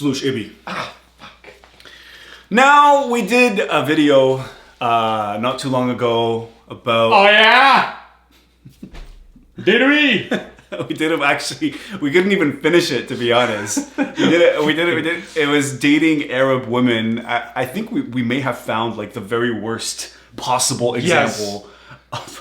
It's Loush Ibby. Ah, fuck. Now, we did a video not too long ago about... Oh yeah! Did we? We did it actually. We couldn't even finish it, to be honest. We did it. It was dating Arab women. I think we may have found like the very worst possible example of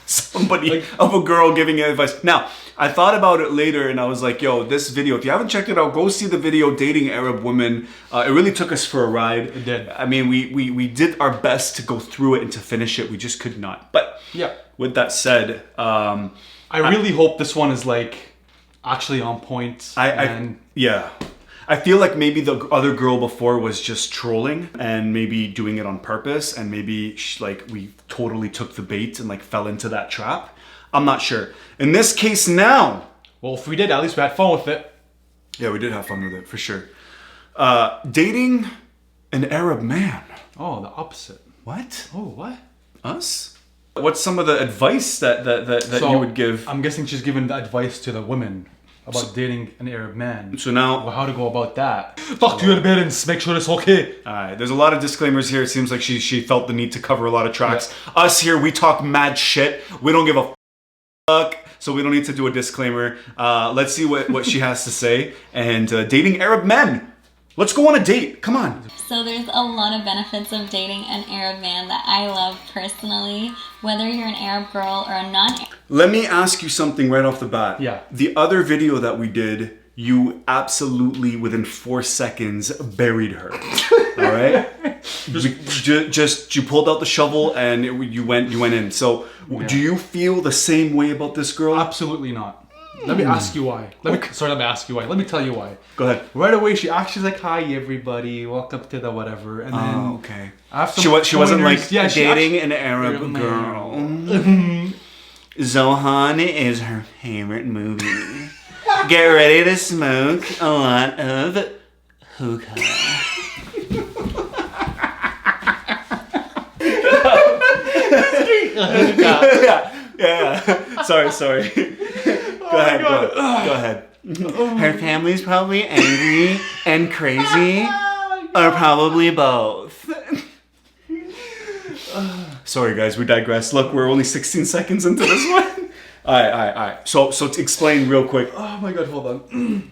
somebody, of a girl giving advice. Now, I thought about it later and I was like, yo, this video, if you haven't checked it out, go see the video, Dating Arab Women. It really took us for a ride. It did. I mean, we did our best to go through it and to finish it. We just could not. But yeah. With that said, I really hope this one is like actually on point. Yeah. I feel like maybe the other girl before was just trolling and maybe doing it on purpose, and maybe we totally took the bait and like fell into that trap. I'm not sure. In this case now, well, if we did, at least we had fun with it. Yeah, we did have fun with it for sure. Dating an Arab man. Oh, the opposite. What? Oh, what? Us? What's some of the advice that you would give? I'm guessing she's giving the advice to the women about dating an Arab man. So now... Well, how to go about that. Talk to your parents, make sure it's okay. Alright, there's a lot of disclaimers here. It seems like she felt the need to cover a lot of tracks. Yeah. Us here, we talk mad shit. We don't give a fuck, so we don't need to do a disclaimer. Let's see what she has to say. And dating Arab men. Let's go on a date. Come on. So there's a lot of benefits of dating an Arab man that I love personally, whether you're an Arab girl or a non-Arab. Let me ask you something right off the bat. Yeah. The other video that we did, you absolutely, within 4 seconds, buried her. All right? You pulled out the shovel and you went in. So do you feel the same way about this girl? Absolutely not. Let me ask you why. Let me ask you why. Let me tell you why. Go ahead. Right away, she's like, "Hi, everybody. Welcome to the whatever." And then, okay. After she wasn't like dating an Arab girl. Zohan is her favorite movie. Get ready to smoke a lot of hookah. Yeah. Sorry. Go ahead. Her family's probably angry and crazy, or probably both. Sorry guys, we digress. Look, we're only 16 seconds into this one. Alright. So to explain real quick. Oh my god, hold on.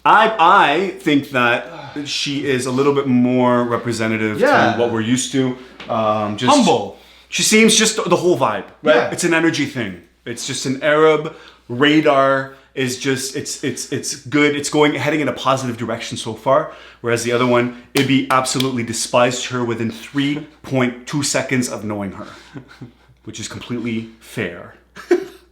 I think that she is a little bit more representative to what we're used to. Just humble. She seems just the whole vibe, right? Yeah. It's an energy thing. It's just an Arab radar is just it's good. It's heading in a positive direction so far. Whereas the other one, Ibby absolutely despised her within 3.2 seconds of knowing her, which is completely fair.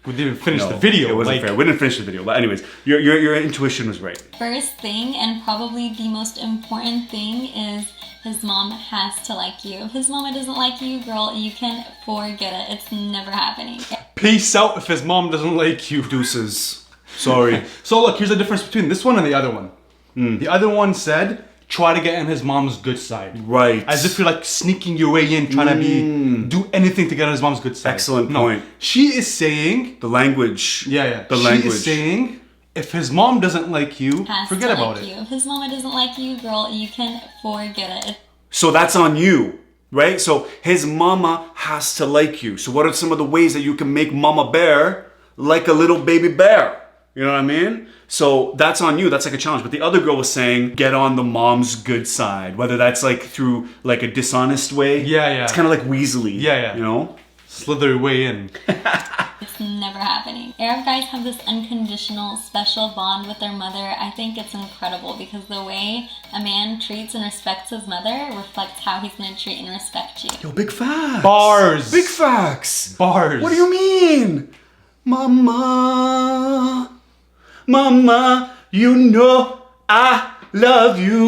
We didn't finish the video. It wasn't fair. We didn't finish the video. But anyways, your intuition was right. First thing, and probably the most important thing, is his mom has to like you. If his mama doesn't like you, girl, you can forget it. It's never happening. Peace out if his mom doesn't like you. Deuces. Sorry. So look, here's the difference between this one and the other one. The other one said, try to get on his mom's good side. Right. As if you're like sneaking your way in, trying to do anything to get on his mom's good side. Excellent point. She is saying... The language. Yeah. The language. She is saying, if his mom doesn't like you, forget about it. If his mama doesn't like you, girl, you can forget it. So that's on you, right? So his mama has to like you. So what are some of the ways that you can make mama bear like a little baby bear? You know what I mean? So that's on you. That's like a challenge. But the other girl was saying, get on the mom's good side. Whether that's like through like a dishonest way. Yeah. It's kind of like Weasley. Yeah. You know? Slither your way in. It's never happening. Arab guys have this unconditional, special bond with their mother. I think it's incredible because the way a man treats and respects his mother reflects how he's going to treat and respect you. Yo, big facts. Bars. Big facts. Bars. What do you mean? Mama, you know I love you.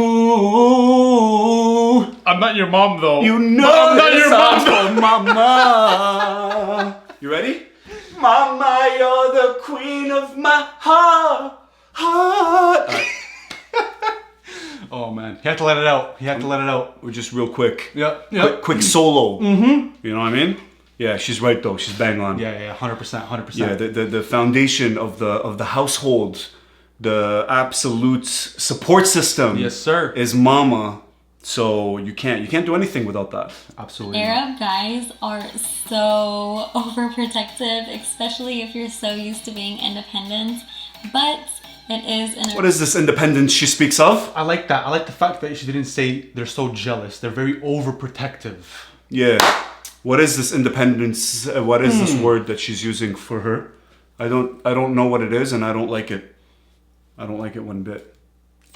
I'm not your mom though. You know I'm not your mom. Mama. You ready? Mama, you're the queen of my heart. Right. Oh man, he had to let it out. We're just real quick. Yeah. Quick solo. You know what I mean? Yeah, she's right though. She's bang on. Yeah, 100%. Yeah, the foundation of the household the absolute support system. Yes, sir. Is mama. So you can't do anything without that. Absolutely. Arab guys are so overprotective, especially if you're so used to being independent. But it is What is this independence she speaks of? I like that. I like the fact that she didn't say they're so jealous. They're very overprotective. Yeah. What is this independence? What is this word that she's using for her? I don't know what it is, and I don't like it. I don't like it one bit.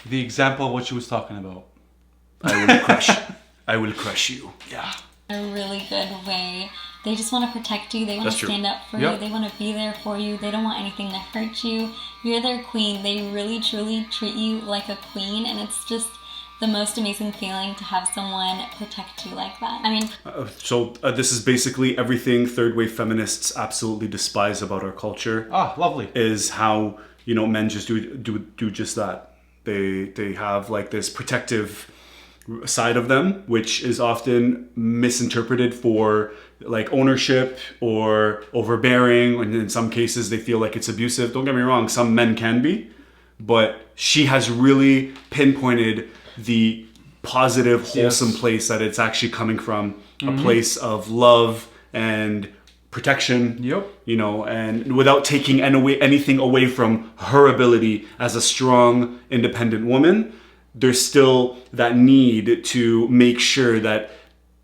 The example of what she was talking about. I will crush you. Yeah. a really good way. They just want to protect you. They want to stand up for you. They want to be there for you. They don't want anything to hurt you. You're their queen. They really, truly treat you like a queen. And it's just the most amazing feeling to have someone protect you like that. I mean... So this is basically everything third wave feminists absolutely despise about our culture. Ah, lovely. Is how, you know, men just do just that. They have like this protective side of them, which is often misinterpreted for like ownership or overbearing, and in some cases they feel like it's abusive. Don't get me wrong, some men can be, but she has really pinpointed the positive, wholesome place that it's actually coming from, a place of love and protection. You know, and without taking anything away from her ability as a strong, independent woman, there's still that need to make sure that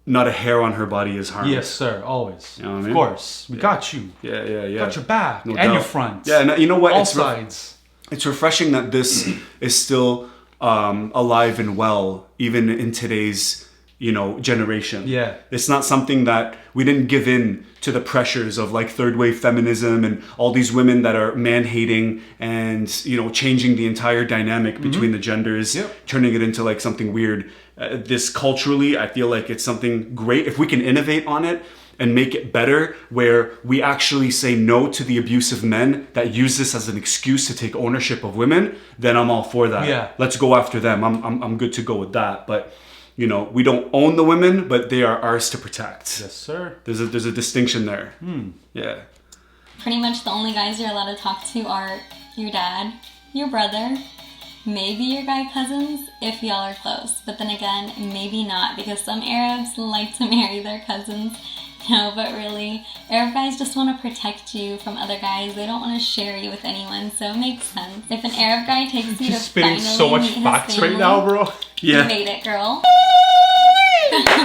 not a hair on her body is harmed. Yes, sir. Always. You know what I mean? Of course. We got you. Yeah. Got your back. No and doubt. your front. Yeah, and you know what? All sides. It's refreshing that this is still alive and well, even in today's, you know, generation. Yeah. It's not something that we didn't give in to the pressures of like third wave feminism and all these women that are man-hating and, you know, changing the entire dynamic between the genders, turning it into like something weird. This culturally, I feel like it's something great. If we can innovate on it and make it better, where we actually say no to the abusive men that use this as an excuse to take ownership of women, then I'm all for that. Yeah. Let's go after them. I'm good to go with that. But, you know, we don't own the women, but they are ours to protect. Yes, sir. There's a distinction there. Yeah. Pretty much the only guys you're allowed to talk to are your dad, your brother, maybe your guy cousins if y'all are close. But then again, maybe not, because some Arabs like to marry their cousins. No, but really, Arab guys just want to protect you from other guys. They don't want to share you with anyone, so it makes sense. If an Arab guy takes you to spitting finally so much meet his facts family, right now, bro. Yeah. You made it, girl.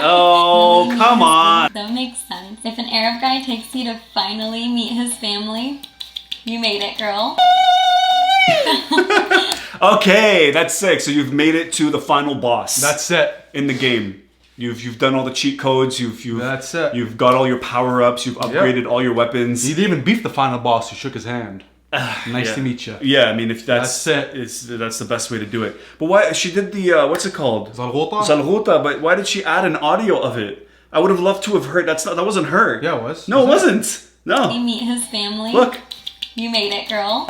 Oh, come on. That makes sense. If an Arab guy takes you to finally meet his family, you made it, girl. Okay, that's sick. So you've made it to the final boss. That's it. In the game. You've done all the cheat codes. That's it. You've got all your power ups. You've upgraded all your weapons. He even beefed the final boss who shook his hand. Nice to meet you. Yeah, I mean, if that's it. That's the best way to do it. But why she did the what's it called? Zalgota? But why did she add an audio of it? I would have loved to have heard. That wasn't her. Yeah, it was. No, it wasn't. No. You meet his family. Look. You made it, girl.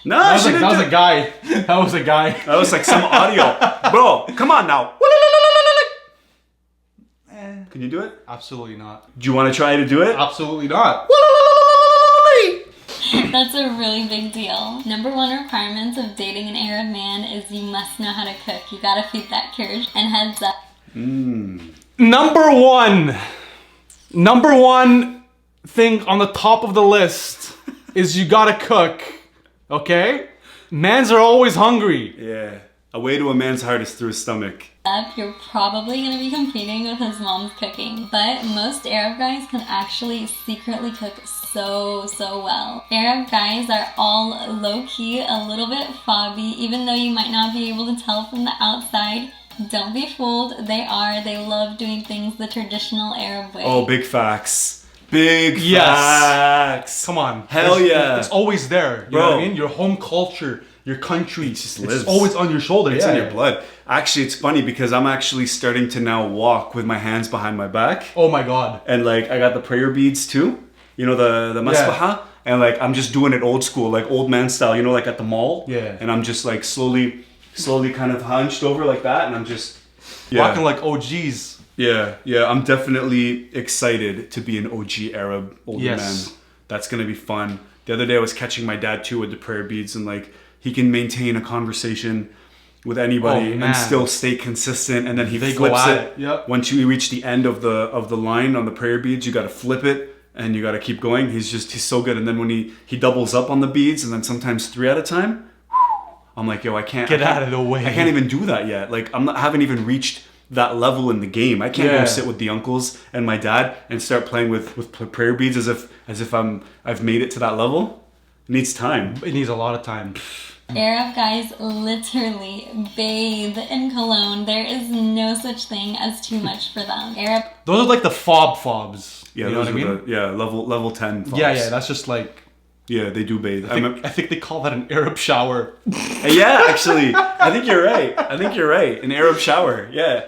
No, that was a guy. That was a guy. That was like some audio. Bro, come on now. Can you do it? Absolutely not. Do you want to try to do it? Absolutely not. That's a really big deal. Number one requirements of dating an Arab man is you must know how to cook. You gotta feed that courage. And heads up. Number one thing on the top of the list is you gotta cook. Okay? Mans are always hungry. Yeah. A way to a man's heart is through his stomach. You're probably going to be competing with his mom's cooking, but most Arab guys can actually secretly cook so well. Arab guys are all low-key, a little bit fobby, even though you might not be able to tell from the outside. Don't be fooled, they love doing things the traditional Arab way. Oh, big facts. Big facts. Come on. Hell yeah. It's always there. You know what I mean? Your home culture, your country, it's always on your shoulder. It's in your blood. Actually, it's funny because I'm actually starting to now walk with my hands behind my back. Oh my God. And like, I got the prayer beads too. You know, the masbaha. And like, I'm just doing it old school, like old man style, you know, like at the mall. Yeah. And I'm just like slowly kind of hunched over like that. And I'm just walking like OGs. Yeah, I'm definitely excited to be an OG Arab older man. That's gonna be fun. The other day I was catching my dad too with the prayer beads, and like he can maintain a conversation with anybody and still stay consistent, and then he flips it. Yep. Once you reach the end of the line on the prayer beads, you got to flip it and you got to keep going. He's so good. And then when he doubles up on the beads, and then sometimes 3 at a time, I'm like, yo, I can't Get out of the way. I can't even do that yet. Like I haven't even reached that level in the game. I can't go sit with the uncles and my dad and start playing with prayer beads as if I've made it to that level. It needs time. It needs a lot of time. Arab guys literally bathe in cologne. There is no such thing as too much for them. Those are like the fobs. Yeah, you know what I mean? Level 10 fobs. Yeah, that's just like... Yeah, they do bathe. I think they call that an Arab shower. Yeah, actually, I think you're right. An Arab shower. Yeah,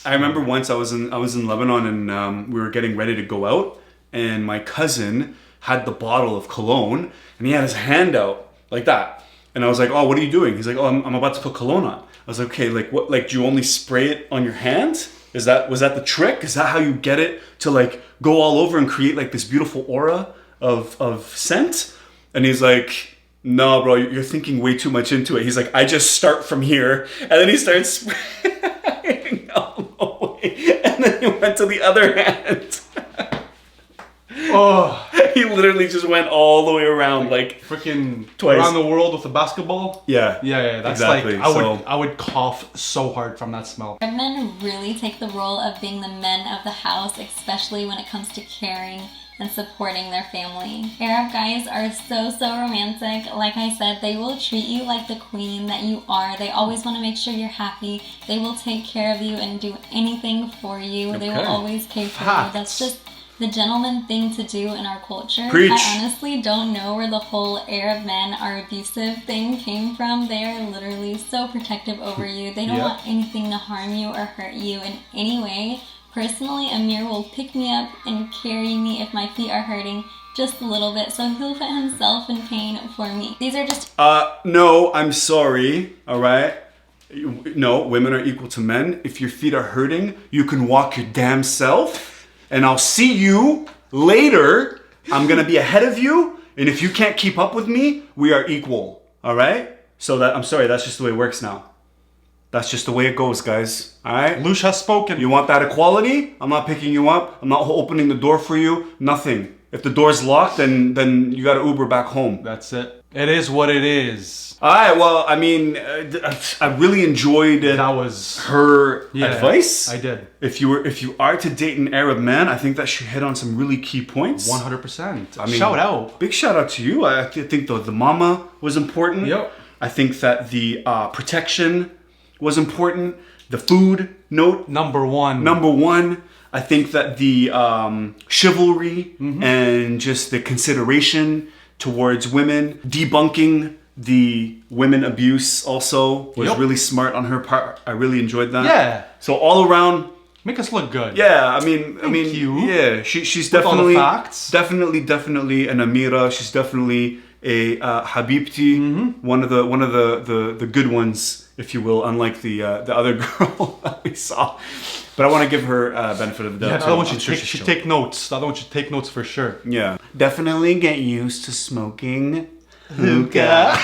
I remember once I was in Lebanon, and we were getting ready to go out, and my cousin had the bottle of cologne, and he had his hand out like that, and I was like, "Oh, what are you doing?" He's like, "Oh, I'm about to put cologne on." I was like, "Okay, like what? Like, do you only spray it on your hand? Was that the trick? Is that how you get it to like go all over and create like this beautiful aura of scent?" And he's like, "No, bro, you're thinking way too much into it." He's like, "I just start from here," and then he starts spraying all the way, and then he went to the other hand. Oh, he literally just went all the way around, like freaking twice around the world with a basketball. Yeah. That's exactly. like I would cough so hard from that smell. Arab men really take the role of being the men of the house, especially when it comes to caring and supporting their family. Arab guys are so romantic. Like I said, they will treat you like the queen that you are. They always want to make sure you're happy. They will take care of you and do anything for you. They will always pay for you. That's just the gentleman thing to do in our culture. Preach. I honestly don't know where the whole Arab men are abusive thing came from. They are literally so protective over you. They don't want anything to harm you or hurt you in any way. Personally, Amir will pick me up and carry me if my feet are hurting just a little bit, so he'll put himself in pain for me. These are just... No, I'm sorry, alright? No, women are equal to men. If your feet are hurting, you can walk your damn self, and I'll see you later. I'm gonna be ahead of you, and if you can't keep up with me, we are equal, alright? So I'm sorry, that's just the way it works now. That's just the way it goes, guys. All right? Loush has spoken. You want that equality? I'm not picking you up. I'm not opening the door for you. Nothing. If the door's locked, then you got to Uber back home. That's it. It is what it is. All right. Well, I mean, I really enjoyed her advice. I did. If you are to date an Arab man, I think that she hit on some really key points. 100%. I mean, shout out. Big shout out to you. I think the mama was important. Yep. I think that the protection was important. The food note. Number one. I think that the chivalry and just the consideration towards women, debunking the women abuse also was really smart on her part. I really enjoyed that. Yeah. So all around, make us look good. yeah, I mean, Thank you. yeah, she's With all the definitely, facts. definitely an Amira. She's definitely a Habibti, one of the good ones, if you will, unlike the other girl that we saw. But I want to give her benefit of the doubt. Yeah, the other one should take notes. The other one should take notes for sure. Yeah, definitely get used to smoking hookah.